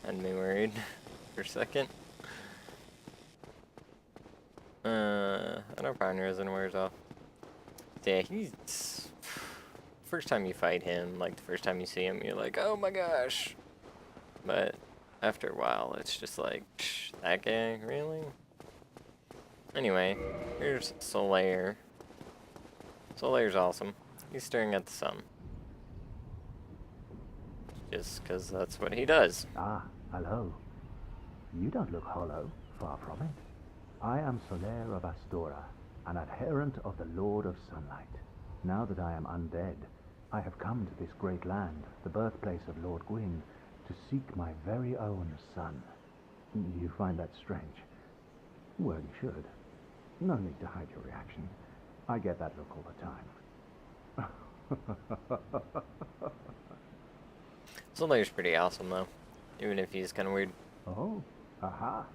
Had me worried for a second. I know Prime Resin wears off. Yeah, he's... First time you fight him, like the first time you see him, you're like, oh my gosh. But after a while, it's just like, that guy, really? Anyway, here's Solaire. Solaire's awesome. He's staring at the sun. Just because that's what he does. Ah, hello. You don't look hollow, far from it. I am Solaire of Astora, an adherent of the Lord of Sunlight. Now that I am undead, I have come to this great land, the birthplace of Lord Gwyn, to seek my very own son. You find that strange? Well, you should. No need to hide your reaction. I get that look all the time. Solaire's pretty awesome, though. Even if he's kind of weird. Oh, aha.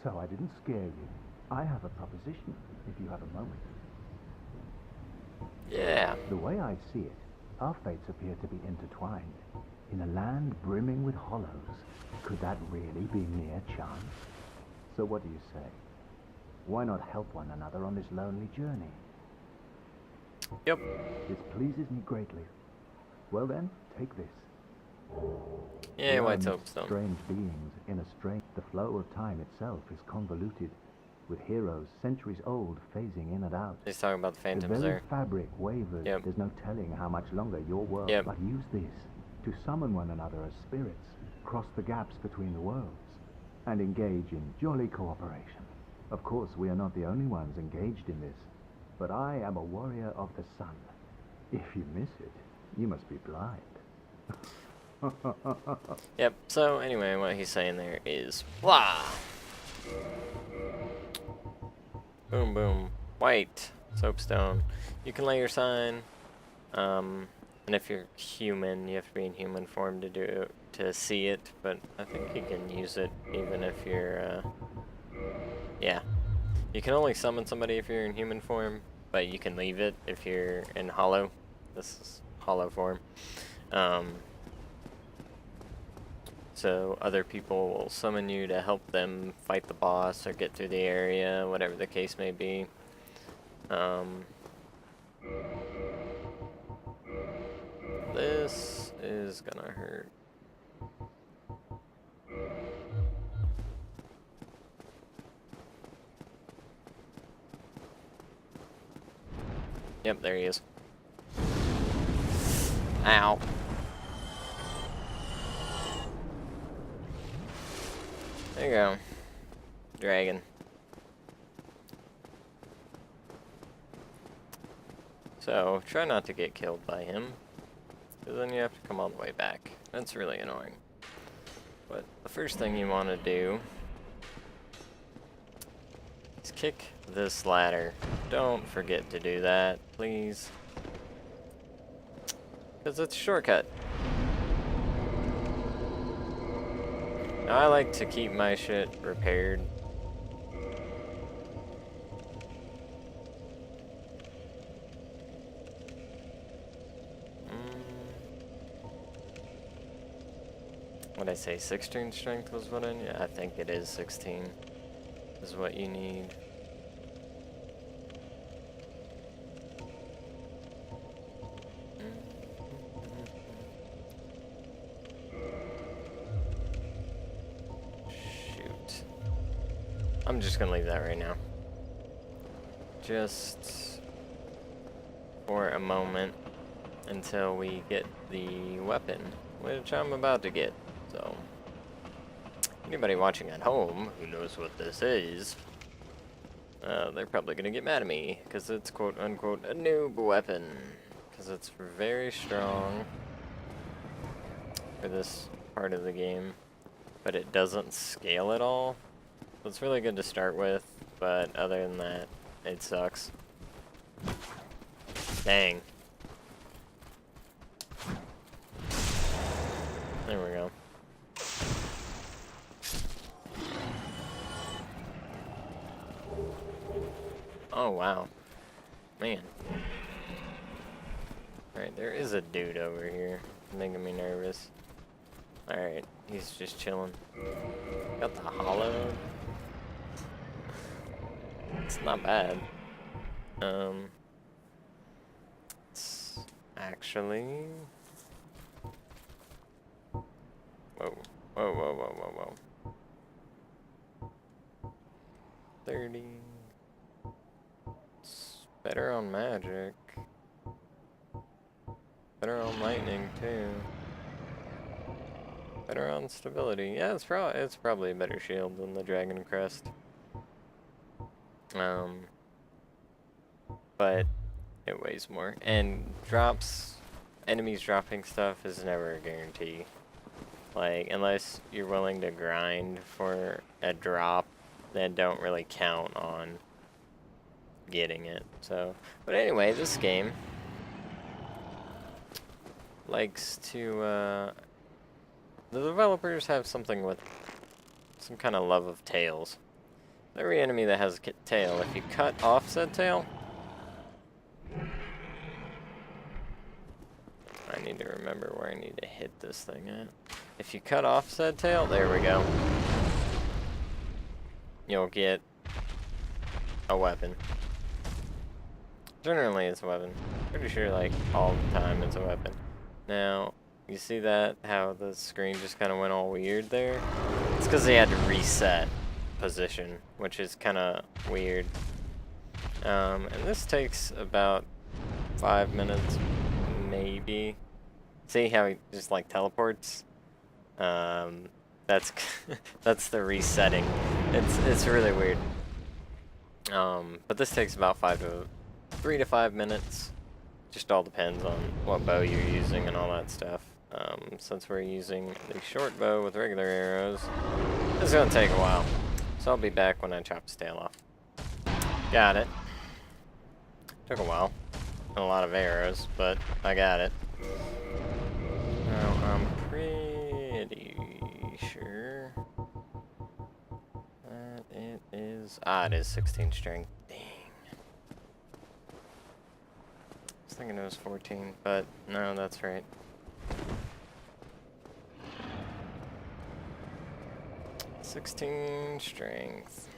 So I didn't scare you. I have a proposition, if you have a moment. Yeah. The way I see it, our fates appear to be intertwined. In a land brimming with hollows, could that really be mere chance? So what do you say? Why not help one another on this lonely journey? Yep. This pleases me greatly. Well then, take this. Yeah, We White are Soapstone. strange beings in a strange... The flow of time itself is convoluted, with heroes centuries old phasing in and out. He's talking about the The Phantoms very there. fabric wavers. Yep. There's no telling how much longer your world... Yep. But use this to summon one another as spirits, cross the gaps between the worlds, and engage in jolly cooperation. Of course, we are not the only ones engaged in this, but I am a warrior of the sun. If you miss it, you must be blind. Yep, so anyway, what he's saying there is, blah! Boom, boom. White soapstone. You can lay your sign, and if you're human, you have to be in human form to see it, but I think you can use it even if you're, yeah. You can only summon somebody if you're in human form, but you can leave it if you're in hollow. This is hollow form. So other people will summon you to help them fight the boss or get through the area, whatever the case may be. This is gonna hurt. Yep, there he is. Ow. There you go. Dragon. So, try not to get killed by him, because then you have to come all the way back. That's really annoying. But the first thing you want to do is kick this ladder. Don't forget to do that, please. Because it's a shortcut. Now, I like to keep my shit repaired. What'd I say? 16 strength was what I need? I think it is 16 is what you need. Shoot. I'm just gonna leave that right now. Just for a moment until we get the weapon, which I'm about to get. So, anybody watching at home who knows what this is, they're probably gonna get mad at me because it's quote unquote a noob weapon, because it's very strong for this part of the game, but it doesn't scale at all. So it's really good to start with, but other than that, it sucks. Dang. There we go. Oh, wow. Man. Alright, there is a dude over here making me nervous. Alright. He's just chilling. Got the hollow. It's not bad. It's actually. Whoa. Whoa, whoa, whoa, whoa, whoa. 30. It's better on magic. Better on lightning, too. Better on stability. Yeah, it's probably a better shield than the Dragon Crest. But it weighs more. And enemies dropping stuff is never a guarantee. Like, unless you're willing to grind for a drop, then don't really count on getting it. So, but anyway, this game likes to, the developers have something with some kind of love of tails. Every enemy that has a tail, if you cut off said tail, I need to remember where I need to hit this thing at. If you cut off said tail, there we go. You'll get a weapon. Generally it's a weapon. Pretty sure like all the time it's a weapon. Now, you see that? How the screen just kind of went all weird there? It's because they had to reset position, which is kind of weird. And this takes about 5 minutes, maybe. See how he just like teleports? That's that's the resetting. It's really weird. But this takes about 3 to 5 minutes. Just all depends on what bow you're using and all that stuff. Since we're using the short bow with regular arrows, it's gonna take a while. So I'll be back when I chop his tail off. Got it. Took a while. And a lot of arrows, but I got it. Now I'm pretty sure that it is. It is 16 strength. Dang. I was thinking it was 14, but no, that's right. $16 strength.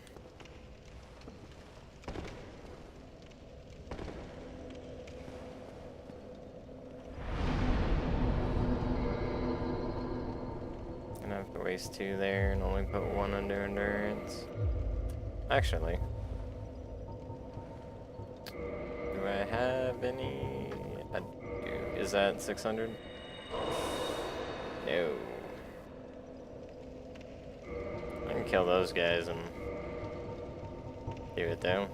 Gonna have to waste 2 there and only put 1 under endurance. Actually, do I have any? I do. Is that 600? No. I can kill those guys and do it though.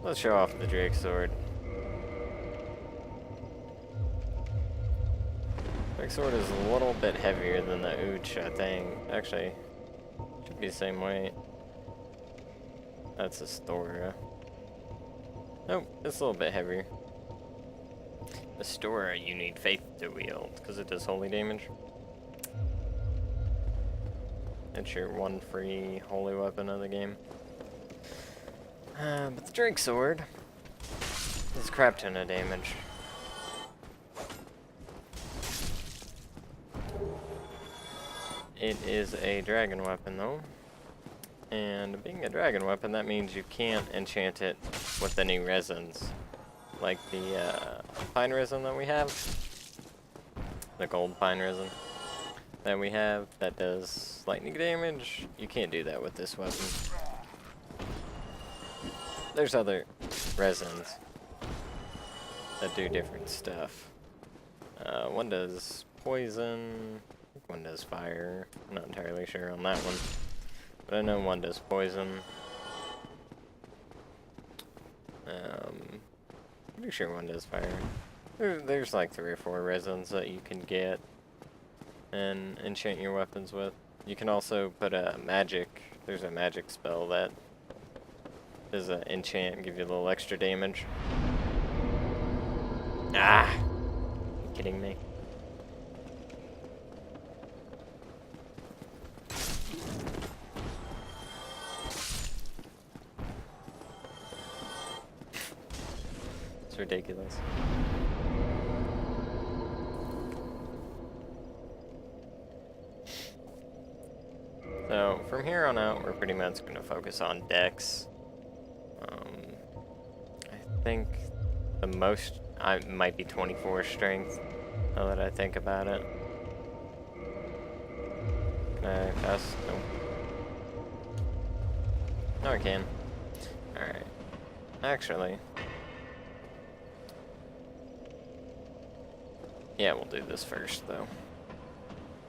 Let's show off the Drake sword. Drake sword is a little bit heavier than the Ooch, I think. Actually, should be the same weight. That's a Stora. Nope, it's a little bit heavier. The Stora you need faith to wield because it does holy damage. It's your one free holy weapon of the game. But the Drake sword is a crap ton of damage. It is a dragon weapon though. And being a dragon weapon, that means you can't enchant it with any resins. Like the pine resin that we have. The gold pine resin that we have that does lightning damage. You can't do that with this weapon. There's other resins that do different stuff. One does poison, I think one does fire. I'm not entirely sure on that one. But I know one does poison. Pretty sure one does fire. There's like 3 or 4 resins that you can get and enchant your weapons with. You can also put a magic. There's a magic spell that does an enchant and give you a little extra damage. Ah! Are you kidding me? It's ridiculous. So from here on out, we're pretty much going to focus on dex. I think the most I might be 24 strength. Now that I think about it. Can I pass? No. No, I can. Alright. Actually. Yeah, we'll do this first, though.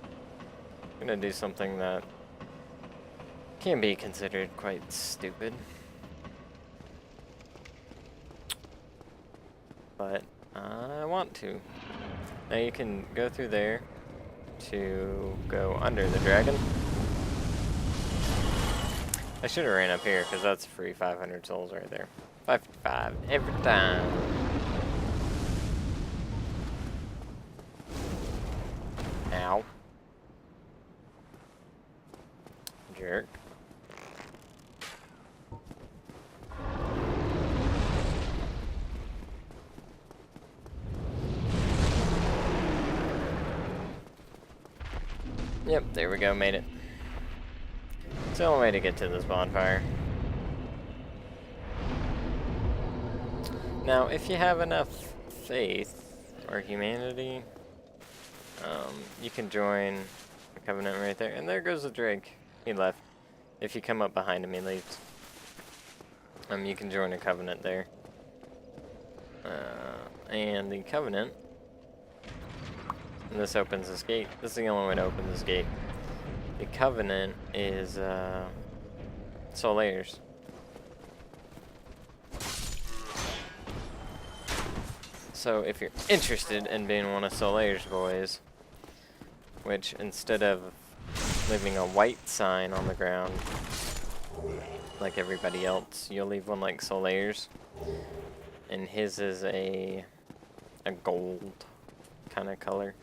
I'm gonna do something that can be considered quite stupid. But I want to. Now you can go through there to go under the dragon. I should have ran up here because that's free 500 souls right there. 55 every time. Ow. Jerk. Yep, there we go, made it. It's the only way to get to this bonfire. Now, if you have enough faith or humanity, you can join the Covenant right there. And there goes the Drake. He left. If you come up behind him, he leaves. You can join a Covenant there. And the Covenant, and this opens this gate. This is the only way to open this gate. The Covenant is Soulers. So if you're interested in being one of Soulers' boys, which instead of leaving a white sign on the ground like everybody else, you'll leave one like Soulers, and his is a gold kind of color.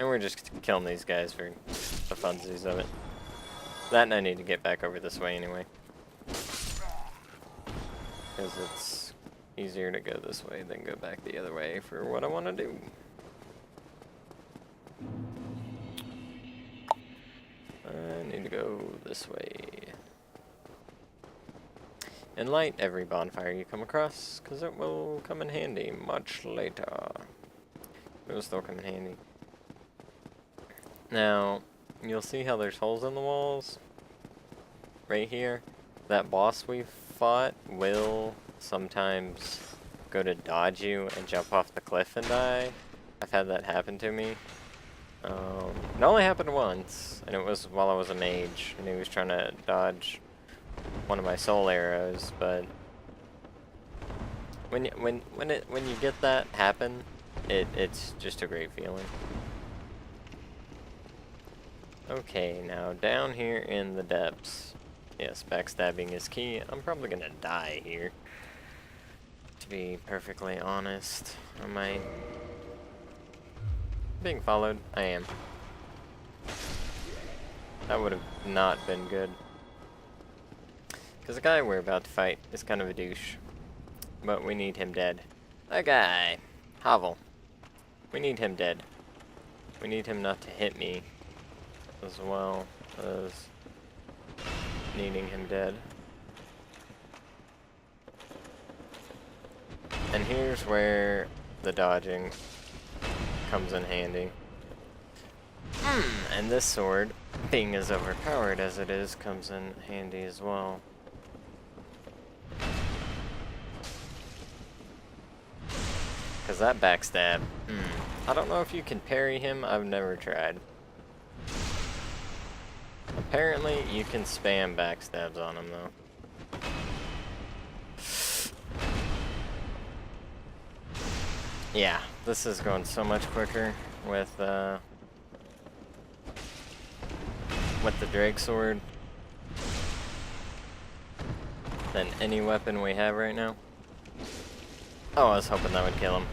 And we're just killing these guys for the funsies of it. That and I need to get back over this way anyway. Because it's easier to go this way than go back the other way for what I want to do. I need to go this way. And light every bonfire you come across, because it will come in handy much later. It will still come in handy. Now, you'll see how there's holes in the walls. Right here. That boss we fought will sometimes go to dodge you and jump off the cliff and die. I've had that happen to me. It only happened once, and it was while I was a mage, and he was trying to dodge one of my soul arrows. But when you get that happen, it's just a great feeling. Okay, now down here in the depths. Yes, backstabbing is key. I'm probably gonna die here. To be perfectly honest, I might. Being followed? I am. That would have not been good. Because the guy we're about to fight is kind of a douche. But we need him dead. That guy, Havel. We need him dead. We need him not to hit me as well as needing him dead. And here's where the dodging comes in handy. And this sword, being as overpowered as it is, comes in handy as well. Because that backstab, I don't know if you can parry him, I've never tried. Apparently, you can spam backstabs on him, though. Yeah, this is going so much quicker with the Drake sword than any weapon we have right now. Oh, I was hoping that would kill him.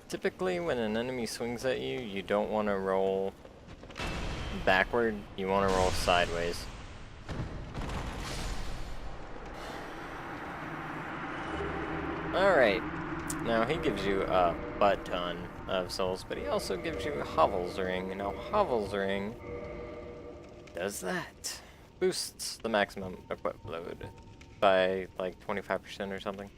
Typically, when an enemy swings at you, you don't want to roll backward, you want to roll sideways. Alright, Now, he gives you a butt ton of souls, but he also gives you Havel's ring. Now, Havel's ring does that. Boosts the maximum equip load by like 25% or something.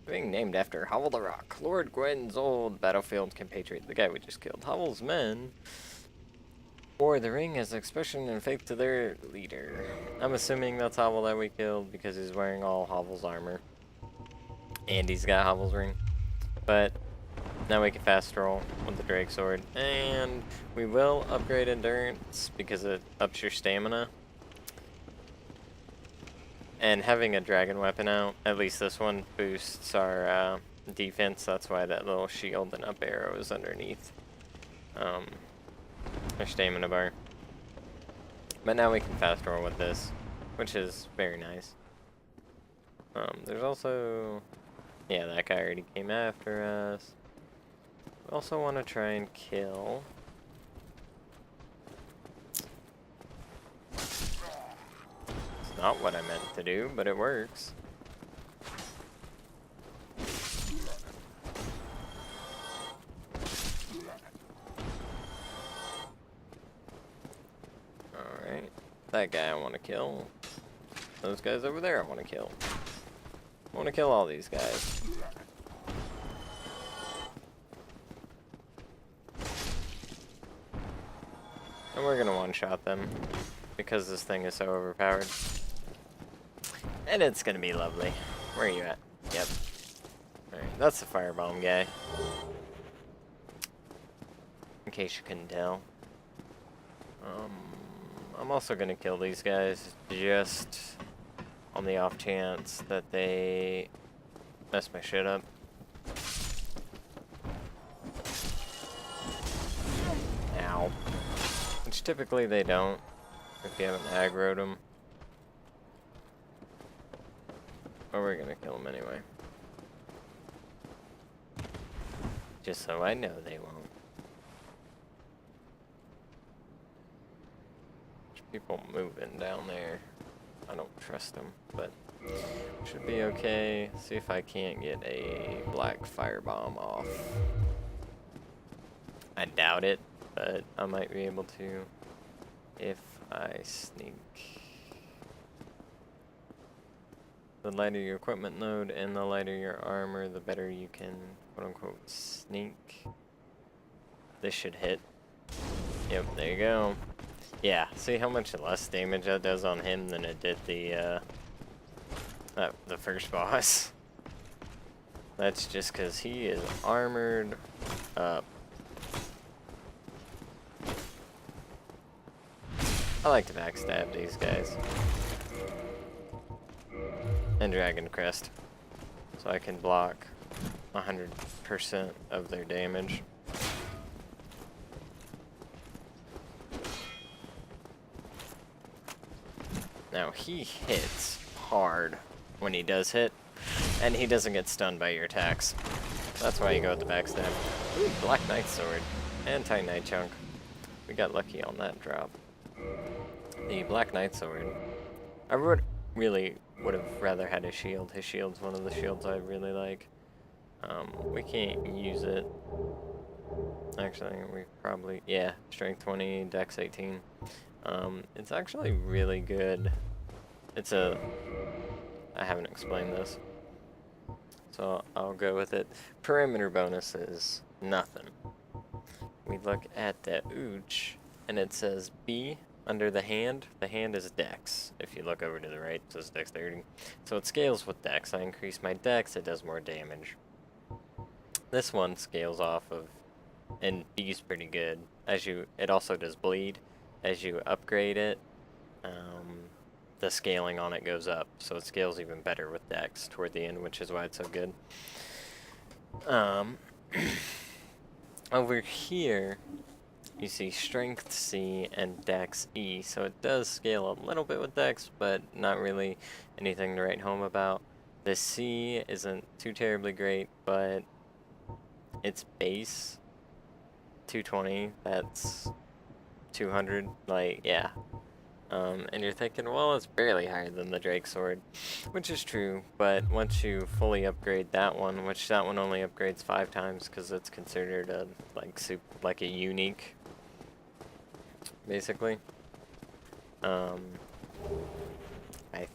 Being named after Havel the Rock, Lord Gwyn's old battlefield compatriot, the guy we just killed. Havel's men wore the ring as expression and faith to their leader. I'm assuming that's Havel that we killed because he's wearing all Havel's armor. And he's got Havel's ring. But now we can fast roll with the Drake Sword. And we will upgrade Endurance because it ups your stamina. And having a dragon weapon out, at least this one, boosts our defense. That's why that little shield and up arrow is underneath our stamina bar. But now we can fast roll with this, which is very nice. There's also... yeah, that guy already came after us. We also want to try and kill... it's not what I meant to do, but it works. Alright. That guy I want to kill. Those guys over there I want to kill. I want to kill all these guys. And we're gonna one-shot them because this thing is so overpowered. And it's gonna be lovely. Where are you at? Yep. Alright, that's the firebomb guy. In case you couldn't tell. I'm also gonna kill these guys just on the off chance that they mess my shit up. Ow. Which typically they don't, if you haven't aggroed them. But we're gonna kill them anyway. Just so I know they won't. There's people moving down there. I don't trust them, but should be okay. See if I can't get a black firebomb off. I doubt it, but I might be able to if I sneak. The lighter your equipment node and the lighter your armor, the better you can quote-unquote sneak. This should hit. Yep, there you go. Yeah, see how much less damage that does on him than it did the first boss. That's just because he is armored up. I like to backstab these guys. And Dragon Crest. So I can block 100% of their damage. Now he hits hard when he does hit, and he doesn't get stunned by your attacks. That's why you go with the backstab. Ooh, Black Knight Sword. Anti-Night Chunk. We got lucky on that drop. The Black Knight Sword. I really would have rather had his shield. His shield's one of the shields I really like. We can't use it. Actually, we probably... yeah, Strength 20, Dex 18. It's actually really good. It's a... I haven't explained this, so I'll go with it. Perimeter bonus is nothing. We look at the Ooch, and it says B under the hand. The hand is Dex. If you look over to the right, it says Dexterity. So it scales with Dex. I increase my Dex, it does more damage. This one scales off of, and B's pretty good. It also does bleed. As you upgrade it, the scaling on it goes up, so it scales even better with Dex toward the end, which is why it's so good. Over here, you see Strength C and Dex E, so it does scale a little bit with Dex, but not really anything to write home about. The C isn't too terribly great, but its base 220, that's 200, like, yeah. And you're thinking, well, it's barely higher than the Drake Sword, which is true, but once you fully upgrade that one, which that one only upgrades 5 times because it's considered a, like a unique, basically. I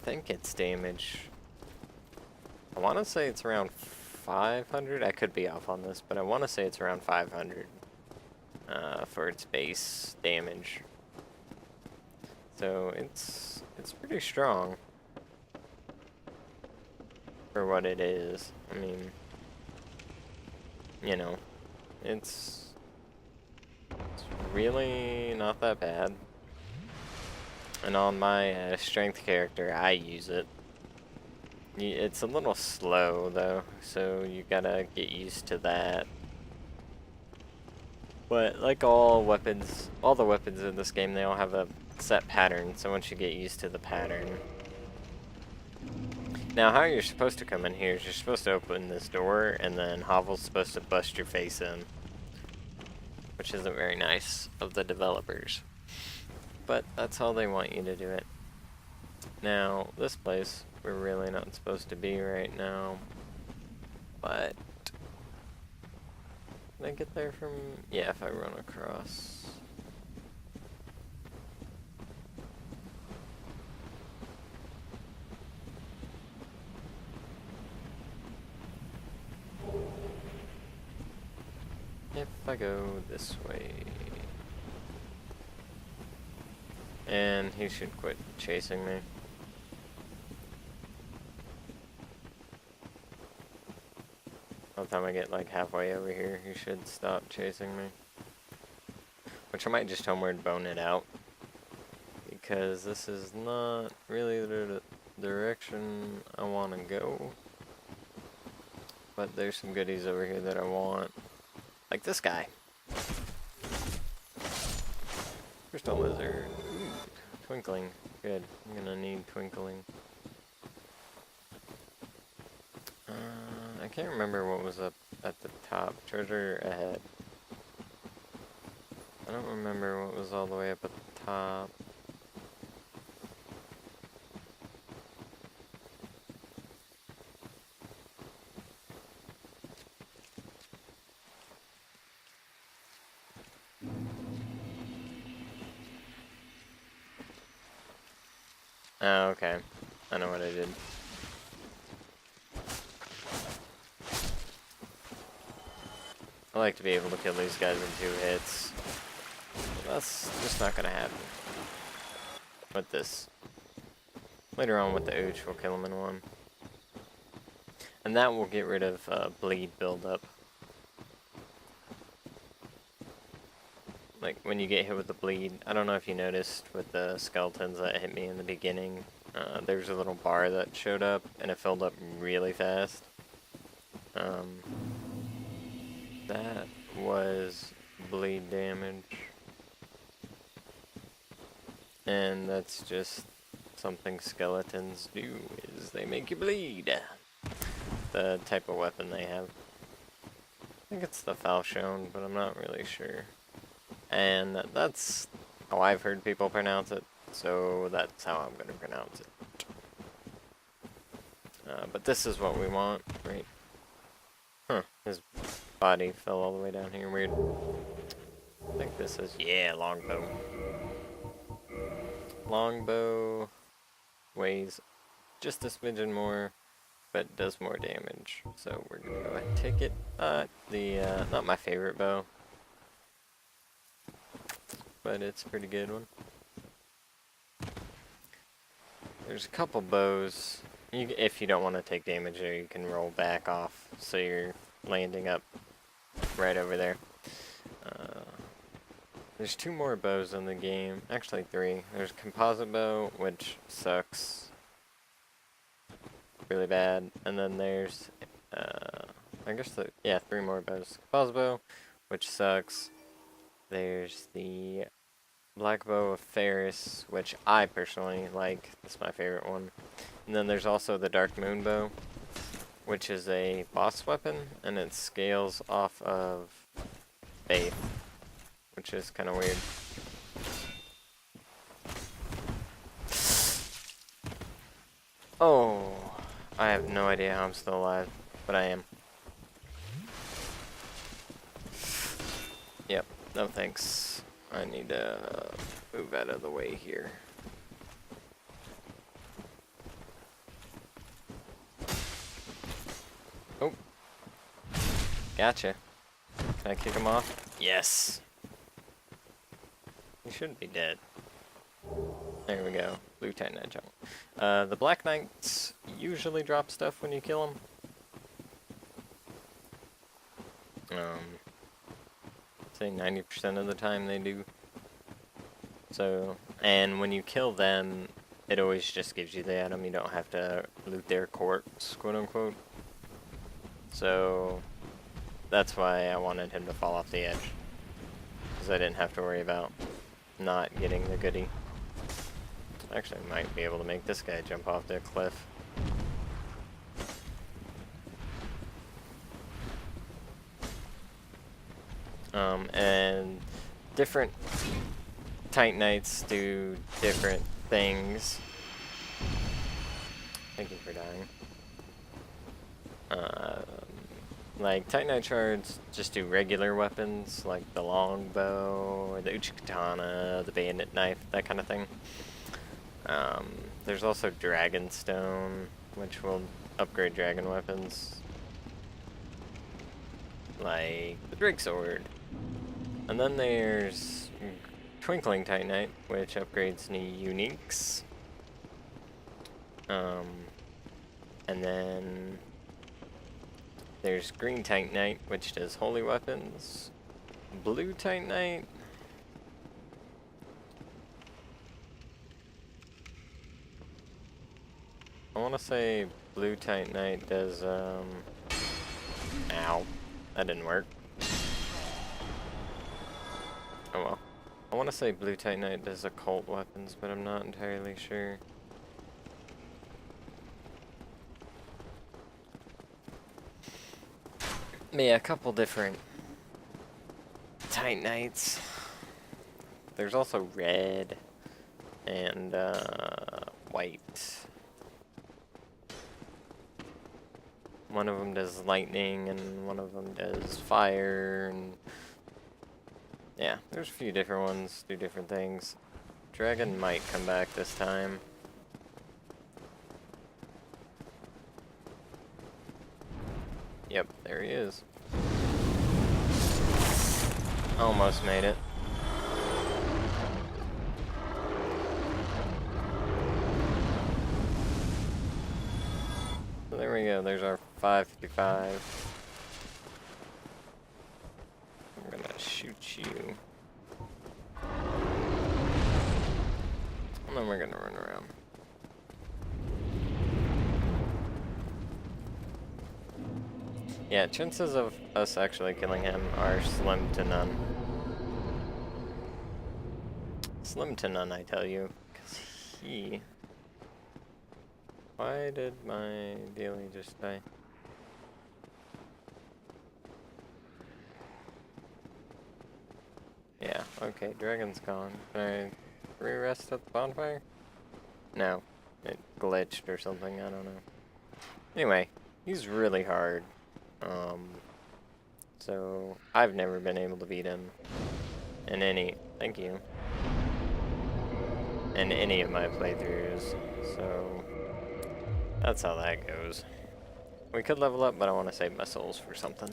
think its damage, I want to say it's around 500, I could be off on this, but I want to say it's around 500 for its base damage. So it's pretty strong for what it is. I mean, you know, it's really not that bad. And on my strength character, I use it. It's a little slow though, so you gotta get used to that. But like all weapons, all the weapons in this game, they all have a set pattern, so once you get used to the pattern. Now how you're supposed to come in here is you're supposed to open this door, and then Havel's supposed to bust your face in. Which isn't very nice of the developers. But that's how they want you to do it. Now, this place, we're really not supposed to be right now. But can I get there from... yeah, if I run across... if I go this way... and he should quit chasing me. By the time I get like halfway over here, he should stop chasing me. Which I might just homeward bone it out. Because this is not really the direction I want to go. But there's some goodies over here that I want. Like this guy. Crystal lizard. Ooh, twinkling. Good. I'm gonna need twinkling. I can't remember what was up at the top. Treasure ahead. I don't remember what was all the way up at the top. Oh, okay. I know what I did. I like to be able to kill these guys in 2 hits. That's just not gonna happen. With this. Later on with the Ooch, we'll kill him in 1. And that will get rid of bleed buildup. Like, when you get hit with the bleed, I don't know if you noticed with the skeletons that hit me in the beginning, there's a little bar that showed up, and it filled up really fast. That was bleed damage. And that's just something skeletons do, is they make you bleed. The type of weapon they have. I think it's the falchion, but I'm not really sure. And that's how I've heard people pronounce it, so that's how I'm going to pronounce it. But this is what we want, right? Huh, his body fell all the way down here, weird. I think this is, yeah, longbow. Longbow weighs just a smidgen more, but does more damage. So we're going to go ahead and take it. Not my favorite bow. But it's a pretty good one. There's a couple bows. If you don't want to take damage there, you can roll back off, so you're landing up right over there. There's 2 more bows in the game. Actually 3. There's composite bow, which sucks really bad. And then there's, I guess, 3 more bows. Composite bow, which sucks. There's the Black Bow of Ferris, which I personally like. That's my favorite one. And then there's also the Dark Moon Bow, which is a boss weapon, and it scales off of Faith, which is kind of weird. Oh, I have no idea how I'm still alive, but I am. Yep, no thanks. I need to move out of the way here. Oh, gotcha. Can I kick him off? Yes. He shouldn't be dead. There we go. Blue Titanite junk. The Black Knights usually drop stuff when you kill them. Say 90% of the time they do. So, and when you kill them, it always just gives you the item. You don't have to loot their corpse, quote unquote. So, that's why I wanted him to fall off the edge. Because I didn't have to worry about not getting the goodie. Actually, I might be able to make this guy jump off the cliff. And different Titanites do different things. Thank you for dying. Like, Titanite shards just do regular weapons, like the Longbow, or the Uchikatana, the Bandit Knife, that kind of thing. There's also Dragonstone, which will upgrade dragon weapons. Like the Drake Sword. And then there's Twinkling Titanite, which upgrades any uniques. And then there's Green Titanite, which does holy weapons. Blue Titanite. I want to say Blue Titanite does, ow. That didn't work. Oh well. I want to say Blue Titanite does occult weapons, but I'm not entirely sure. But yeah, a couple different Titanites. There's also red and white. One of them does lightning, and one of them does fire, and yeah, there's a few different ones, do different things. Dragon might come back this time. Yep, there he is. Almost made it. So there we go, there's our 555. I'm gonna shoot you. And then we're gonna run around. Yeah, chances of us actually killing him are slim to none. Slim to none, I tell you. Because he... Why did my dealie just die? Yeah, okay, dragon's gone. Can I re-rest at the bonfire? No, it glitched or something, I don't know. Anyway, he's really hard. So I've never been able to beat him in any, thank you, in any of my playthroughs, so that's how that goes. We could level up, but I want to save my souls for something.